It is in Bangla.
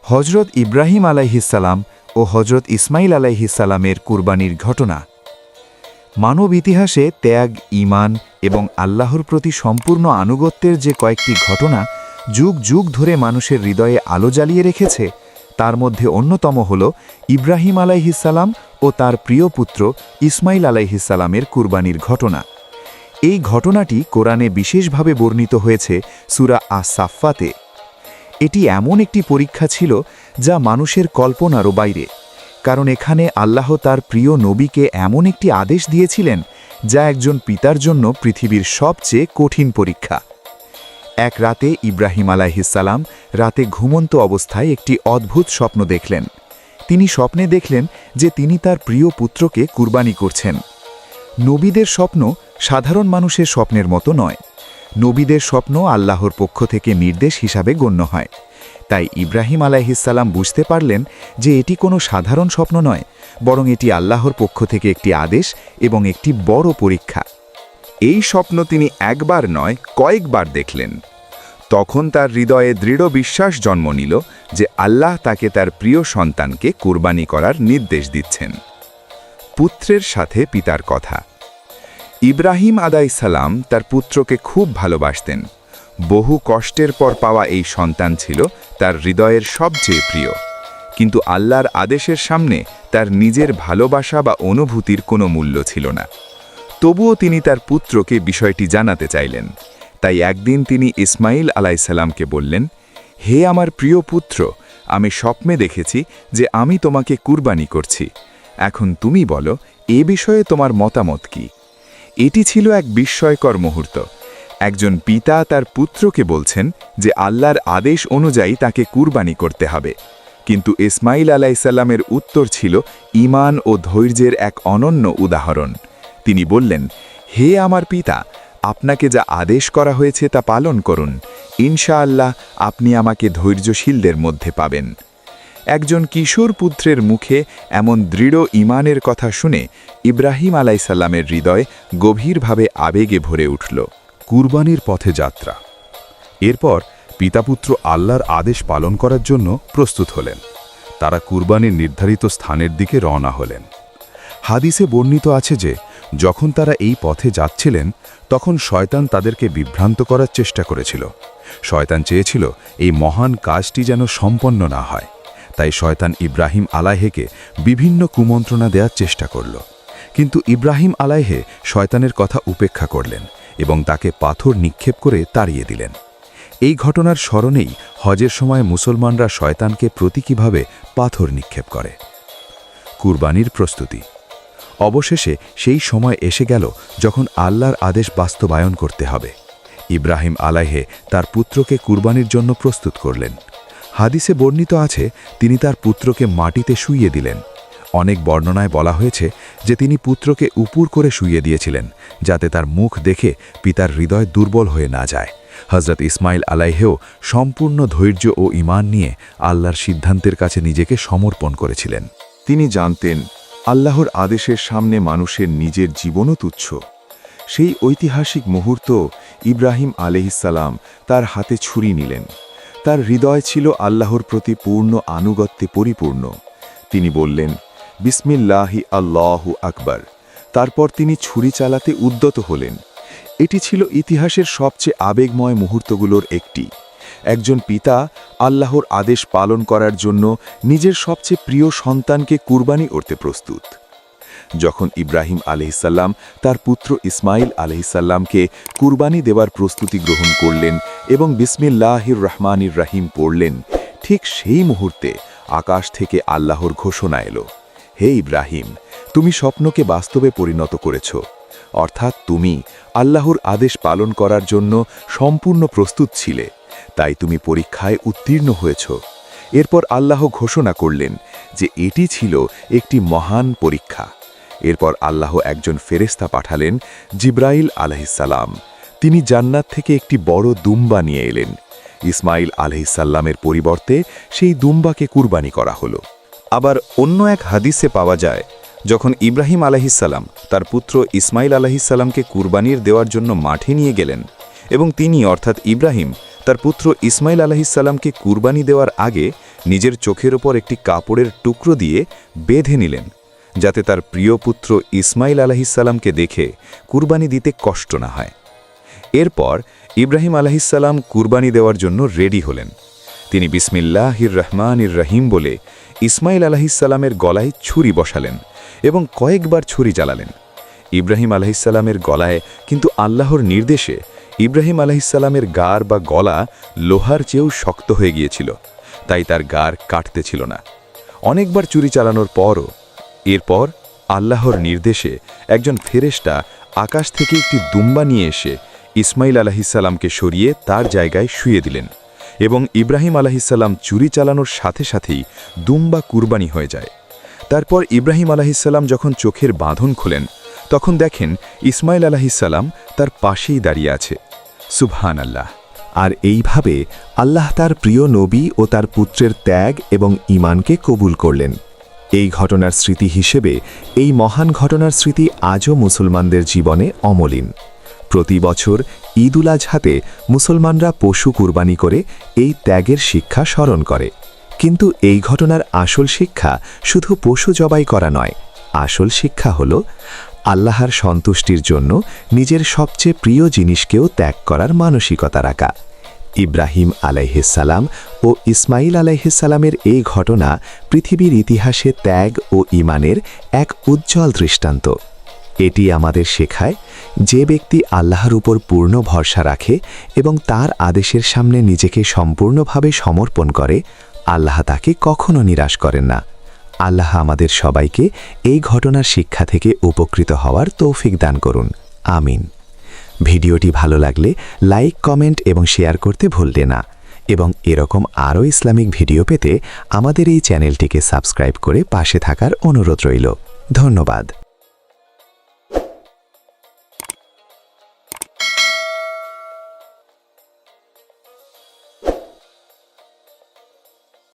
হজরত ইব্রাহিম আলাইহিসসালাম ও হজরত ইসমাইল আলাইহিসসালামের কুরবানির ঘটনা। মানব ইতিহাসে ত্যাগ, ঈমান এবং আল্লাহর প্রতি সম্পূর্ণ আনুগত্যের যে কয়েকটি ঘটনা যুগ যুগ ধরে মানুষের হৃদয়ে আলো জ্বালিয়ে রেখেছে, তার মধ্যে অন্যতম হল ইব্রাহিম আলাইহিসসালাম ও তার প্রিয় পুত্র ইসমাইল আলাইহিসসালামের কুরবানির ঘটনা। এই ঘটনাটি কোরআনে বিশেষভাবে বর্ণিত হয়েছে সূরা আস-সাফফাতে। এটি এমন একটি পরীক্ষা ছিল যা মানুষের কল্পনারও বাইরে, কারণ এখানে আল্লাহ তার প্রিয় নবীকে এমন একটি আদেশ দিয়েছিলেন যা একজন পিতার জন্য পৃথিবীর সবচেয়ে কঠিন পরীক্ষা। এক রাতে ইব্রাহিম আলাইহিসসালাম রাতে ঘুমন্ত অবস্থায় একটি অদ্ভুত স্বপ্ন দেখলেন। তিনি স্বপ্নে দেখলেন যে তিনি তার প্রিয় পুত্রকে কুরবানি করছেন। নবীদের স্বপ্ন সাধারণ মানুষের স্বপ্নের মতো নয়। নবীদের স্বপ্ন আল্লাহর পক্ষ থেকে নির্দেশ হিসাবে গণ্য হয়। তাই ইব্রাহিম আলাইহিসসালাম বুঝতে পারলেন যে এটি কোনো সাধারণ স্বপ্ন নয়, বরং এটি আল্লাহর পক্ষ থেকে একটি আদেশ এবং একটি বড় পরীক্ষা। এই স্বপ্ন তিনি একবার নয়, কয়েকবার দেখলেন। তখন তার হৃদয়ে দৃঢ় বিশ্বাস জন্ম নিল যে আল্লাহ তাকে তার প্রিয় সন্তানকে কুরবানি করার নির্দেশ দিচ্ছেন। পুত্রের সাথে পিতার কথা। ইব্রাহিম আলাইহিসসালাম তার পুত্রকে খুব ভালোবাসতেন। বহু কষ্টের পর পাওয়া এই সন্তান ছিল তার হৃদয়ের সবচেয়ে প্রিয়। কিন্তু আল্লাহর আদেশের সামনে তার নিজের ভালোবাসা বা অনুভূতির কোনো মূল্য ছিল না। তবুও তিনি তার পুত্রকে বিষয়টি জানাতে চাইলেন। তাই একদিন তিনি ইসমাইল আলাইহিসসালামকে বললেন, হে আমার প্রিয় পুত্র, আমি স্বপ্নে দেখেছি যে আমি তোমাকে কুরবানি করছি। এখন তুমি বলো, এ বিষয়ে তোমার মতামত কি? এটি ছিল এক বিস্ময়কর মুহূর্ত। একজন পিতা তার পুত্রকে বলছেন যে আল্লাহর আদেশ অনুযায়ী তাকে কুরবানি করতে হবে। কিন্তু ইসমাইল আলাইহিসসালামের উত্তর ছিল ঈমান ও ধৈর্যের এক অনন্য উদাহরণ। তিনি বললেন, হে আমার পিতা, আপনাকে যা আদেশ করা হয়েছে তা পালন করুন। ইনশাআল্লাহ আপনি আমাকে ধৈর্যশীলদের মধ্যে পাবেন। একজন কিশোর পুত্রের মুখে এমন দৃঢ় ঈমানের কথা শুনে ইব্রাহিম আলাইহিসসালামের হৃদয় গভীরভাবে আবেগে ভরে উঠল। কুরবানির পথে যাত্রা। এরপর পিতাপুত্র আল্লাহর আদেশ পালন করার জন্য প্রস্তুত হলেন। তারা কুরবানির নির্ধারিত স্থানের দিকে রওনা হলেন। হাদিসে বর্ণিত আছে যে যখন তারা এই পথে যাচ্ছিলেন, তখন শয়তান তাদেরকে বিভ্রান্ত করার চেষ্টা করেছিল। শয়তান চেয়েছিল এই মহান কাজটি যেন সম্পন্ন না হয়। তাই শয়তান ইব্রাহিম আলাইহিকে বিভিন্ন কুমন্ত্রণা দেওয়ার চেষ্টা করল। কিন্তু ইব্রাহিম আলাইহি শয়তানের কথা উপেক্ষা করলেন এবং তাকে পাথর নিক্ষেপ করে তাড়িয়ে দিলেন। এই ঘটনার স্মরণেই হজের সময় মুসলমানরা শয়তানকে প্রতীকীভাবে পাথর নিক্ষেপ করে। কুরবানির প্রস্তুতি। অবশেষে সেই সময় এসে গেল যখন আল্লাহর আদেশ বাস্তবায়ন করতে হবে। ইব্রাহিম আলাইহি তার পুত্রকে কুরবানির জন্য প্রস্তুত করলেন। হাদিসে বর্ণিত আছে তিনি তার পুত্রকে মাটিতে শুইয়ে দিলেন। অনেক বর্ণনায় বলা হয়েছে যে তিনি পুত্রকে উপুর করে শুইয়ে দিয়েছিলেন, যাতে তার মুখ দেখে পিতার হৃদয় দুর্বল হয়ে না যায়। হজরত ইসমাইল আলাইহিও সম্পূর্ণ ধৈর্য ও ঈমান নিয়ে আল্লাহর সিদ্ধান্তের কাছে নিজেকে সমর্পণ করেছিলেন। তিনি জানতেন আল্লাহর আদেশের সামনে মানুষের নিজের জীবনও তুচ্ছ। সেই ঐতিহাসিক মুহূর্ত ইব্রাহিম আলাইহিসসালাম তার হাতে ছুরি নিলেন। তার হৃদয় ছিল আল্লাহর প্রতি পূর্ণ আনুগত্যে পরিপূর্ণ। তিনি বললেন, বিসমিল্লাহি আল্লাহু আকবার। তারপর তিনি ছুরি চালাতে উদ্যত হলেন। এটি ছিল ইতিহাসের সবচেয়ে আবেগময় মুহূর্তগুলোর একটি। একজন পিতা আল্লাহর আদেশ পালন করার জন্য নিজের সবচেয়ে প্রিয় সন্তানকে কুরবানি করতে প্রস্তুত। যখন ইব্রাহিম আলাইহিসসালাম তার পুত্র ইসমাইল আলাইহিসসালামকে কুরবানি দেওয়ার প্রস্তুতি গ্রহণ করলেন এবং বিসমিল্লাহির রহমানির রহিম পড়লেন, ঠিক সেই মুহূর্তে আকাশ থেকে আল্লাহর ঘোষণা এলো, হে ইব্রাহিম, তুমি স্বপ্নকে বাস্তবে পরিণত করেছ। অর্থাৎ তুমি আল্লাহর আদেশ পালন করার জন্য সম্পূর্ণ প্রস্তুত ছিলে, তাই তুমি পরীক্ষায় উত্তীর্ণ হয়েছ। এরপর আল্লাহ ঘোষণা করলেন যে এটি ছিল একটি মহান পরীক্ষা। এরপর আল্লাহ একজন ফেরেশতা পাঠালেন, জিবরাইল আলাইহিসসালাম। তিনি জান্নাত থেকে একটি বড় দুম্বা নিয়ে এলেন। ইসমাইল আলাইহিসসালামের পরিবর্তে সেই দুম্বাকে কুরবানি করা হলো। আবার অন্য এক হাদিসে পাওয়া যায়, যখন ইব্রাহিম আলাইহিসসালাম তার পুত্র ইসমাইল আলাইহিসসালামকে কুরবানির দেওয়ার জন্য মাঠে নিয়ে গেলেন এবং তিনি অর্থাৎ ইব্রাহিম তার পুত্র ইসমাইল আলাইহিসসালামকে কুরবানি দেওয়ার আগে নিজের চোখের ওপর একটি কাপড়ের টুকরো দিয়ে বেঁধে নিলেন, যাতে তার প্রিয় পুত্র ইসমাইল আলাইহিসসালামকে দেখে কুরবানি দিতে কষ্ট না হয়। এরপর ইব্রাহিম আলাইহিসসালাম কুরবানি দেওয়ার জন্য রেডি হলেন। তিনি বিসমিল্লাহির রহমানির রহিম বলে ইসমাইল আলাইহিসসালামের গলায় ছুরি বসালেন এবং কয়েকবার ছুরি চালালেন। ইব্রাহিম আলাইহিসসালামের গলায় কিন্তু আল্লাহর নির্দেশে ইব্রাহিম আলাইহিসসালামের গার বা গলা লোহার চেয়েও শক্ত হয়ে গিয়েছিল, তাই তার গার কাটতে ছিল না। অনেকবার ছুরি চালানোর পরও এরপর আল্লাহর নির্দেশে একজন ফেরেশতা আকাশ থেকে একটি দুম্বা নিয়ে এসে ইসমাইল আলাইহিসসালামকে সরিয়ে তার জায়গায় শুইয়ে দিলেন এবং ইব্রাহিম আলাইহিসসালাম ছুরি চালানোর সাথে সাথেই দুম্বা কুরবানি হয়ে যায়। তারপর ইব্রাহিম আলাইহিসসালাম যখন চোখের বাঁধন খোলেন, তখন দেখেন ইসমাইল আলাইহিসসালাম তার পাশেই দাঁড়িয়ে আছে। সুবহানাল্লাহ। আর এইভাবে আল্লাহ তার প্রিয় নবী ও তার পুত্রের ত্যাগ এবং ঈমানকে কবুল করলেন। এই ঘটনার স্মৃতি হিসেবে এই মহান ঘটনার স্মৃতি আজও মুসলমানদের জীবনে অমলিন। প্রতি বছর ঈদ উল আজহাতে মুসলমানরা পশু কুরবানি করে এই ত্যাগের শিক্ষা স্মরণ করে। কিন্তু এই ঘটনার আসল শিক্ষা শুধু পশু জবাই করা নয়, আসল শিক্ষা হল আল্লাহর সন্তুষ্টির জন্য নিজের সবচেয়ে প্রিয় জিনিসকেও ত্যাগ করার মানসিকতা রাখা। ইব্রাহিম আলাইহিসসালাম ও ইসমাইল আলাইহিসসালামের এই ঘটনা পৃথিবীর ইতিহাসে ত্যাগ ও ঈমানের এক উজ্জ্বল দৃষ্টান্ত। এটি আমাদের শেখায়, যে ব্যক্তি আল্লাহর উপর পূর্ণ ভরসা রাখে এবং তার আদেশের সামনে নিজেকে সম্পূর্ণভাবে সমর্পণ করে, আল্লাহ তাকে কখনো নিরাশ করেন না। আল্লাহ আমাদের সবাইকে এই ঘটনার শিক্ষা থেকে উপকৃত হওয়ার তৌফিক দান করুন। আমিন। ভিডিওটি ভালো লাগলে লাইক, কমেন্ট এবং শেয়ার করতে ভুলবে না এবং এরকম আরও ইসলামিক ভিডিও পেতে আমাদের এই চ্যানেলটিকে সাবস্ক্রাইব করে পাশে থাকার অনুরোধ রইল। ধন্যবাদ।